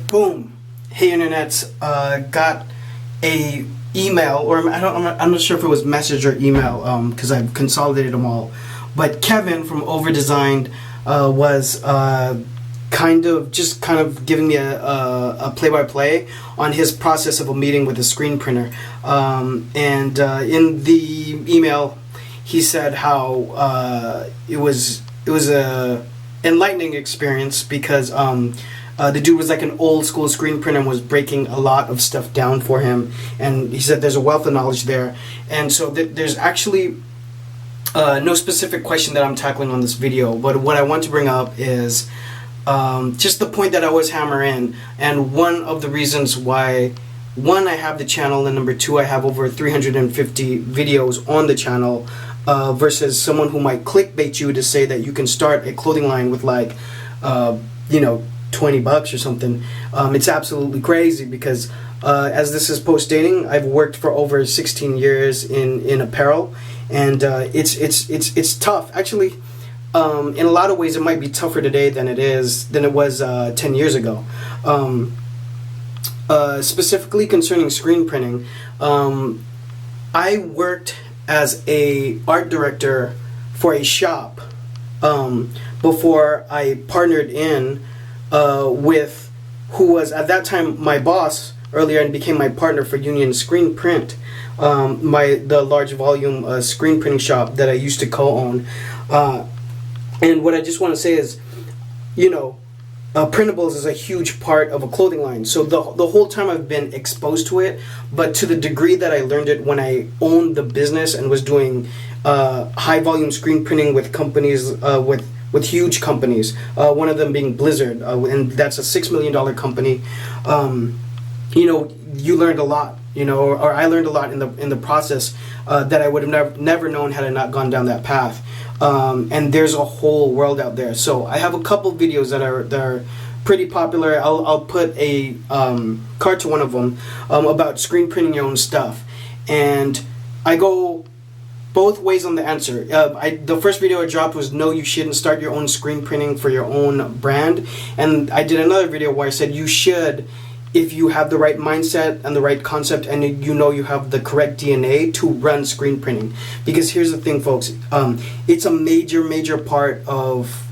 Boom. Hey internets, got a email, or I'm not sure if it was message or email, because I've consolidated them all. But Kevin from Overdesigned was kind of giving me a play-by-play on his process of a meeting with a screen printer. And in the email, he said how it was a enlightening experience because the dude was like an old school screen printer and was breaking a lot of stuff down for him. And he said there's a wealth of knowledge there. And so there's actually no specific question that I'm tackling on this video. But what I want to bring up is just the point that I always hammer in. And one of the reasons why, one, I have the channel, and number two, I have over 350 videos on the channel, versus someone who might clickbait you to say that you can start a clothing line with like, $20 or something. It's absolutely crazy because as this is post-dating, I've worked for over 16 years in apparel, and it's tough. Actually, in a lot of ways, it might be tougher today than it was 10 years ago. Specifically concerning screen printing, I worked as a art director for a shop before I partnered in with who was at that time my boss earlier and became my partner for Union Screen Print, the large volume screen printing shop that I used to co-own. And what I just want to say is, printables is a huge part of a clothing line. So the whole time I've been exposed to it, but to the degree that I learned it when I owned the business and was doing high volume screen printing with companies, with huge companies, one of them being Blizzard, and that's a $6 million company. You learned a lot, or I learned a lot in the process that I would have never known had I not gone down that path. And there's a whole world out there. So I have a couple videos that are pretty popular. I'll put a card to one of them about screen printing your own stuff, and I go both ways on the answer. The first video I dropped was no, you shouldn't start your own screen printing for your own brand, and I did another video where I said you should, if you have the right mindset and the right concept and you have the correct DNA to run screen printing. Because here's the thing, folks, it's a major part of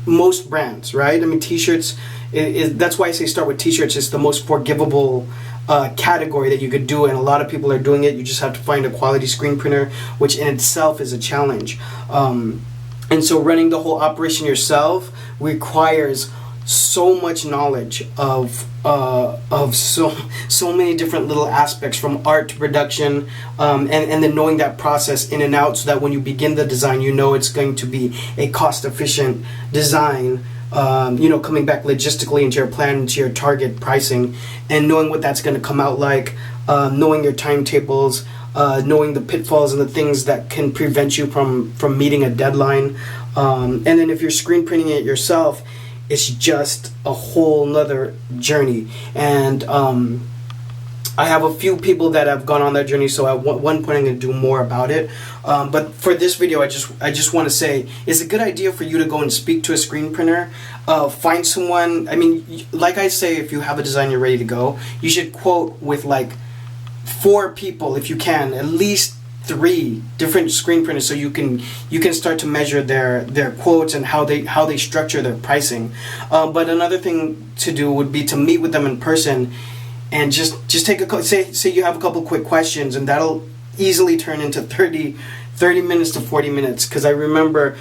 most brands, right? I mean, t-shirts, that's why I say start with t-shirts. It's the most forgivable category that you could do, and a lot of people are doing it. You just have to find a quality screen printer, which in itself is a challenge. And so running the whole operation yourself requires so much knowledge of so many different little aspects, from art to production, and then knowing that process in and out, so that when you begin the design, it's going to be a cost efficient design. Coming back logistically into your plan, into your target pricing, and knowing what that's going to come out like, knowing your timetables, knowing the pitfalls and the things that can prevent you from meeting a deadline. And then if you're screen printing it yourself, it's just a whole nother journey. And I have a few people that have gone on that journey, so at one point I'm going to do more about it. But for this video, I just want to say, it's a good idea for you to go and speak to a screen printer. Find someone. I mean, like I say, if you have a design you're ready to go, you should quote with like 4 people if you can, at least 3 different screen printers, so you can start to measure their quotes and how they structure their pricing. But another thing to do would be to meet with them in person. And just take say you have a couple quick questions, and that'll easily turn into 30 minutes to 40 minutes. Because I remember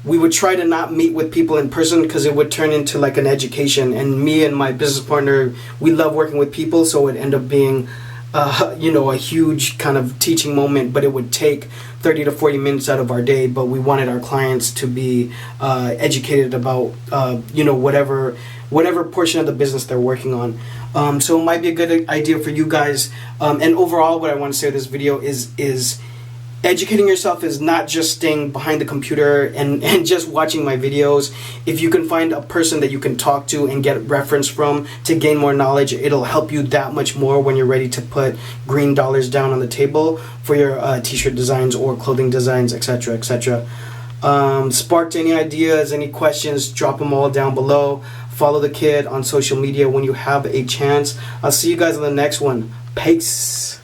we would try to not meet with people in person because it would turn into like an education. And me and my business partner, we love working with people, so it would end up being a huge kind of teaching moment. But it would take 30 to 40 minutes out of our day. But we wanted our clients to be educated about whatever portion of the business they're working on. So it might be a good idea for you guys. And overall, what I want to say with this video is educating yourself is not just staying behind the computer and just watching my videos. If you can find a person that you can talk to and get reference from to gain more knowledge, it'll help you that much more when you're ready to put green dollars down on the table for your t-shirt designs or clothing designs, etc., etc. Sparked any ideas, any questions, drop them all down below. Follow the kid on social media when you have a chance. I'll see you guys on the next one. Peace.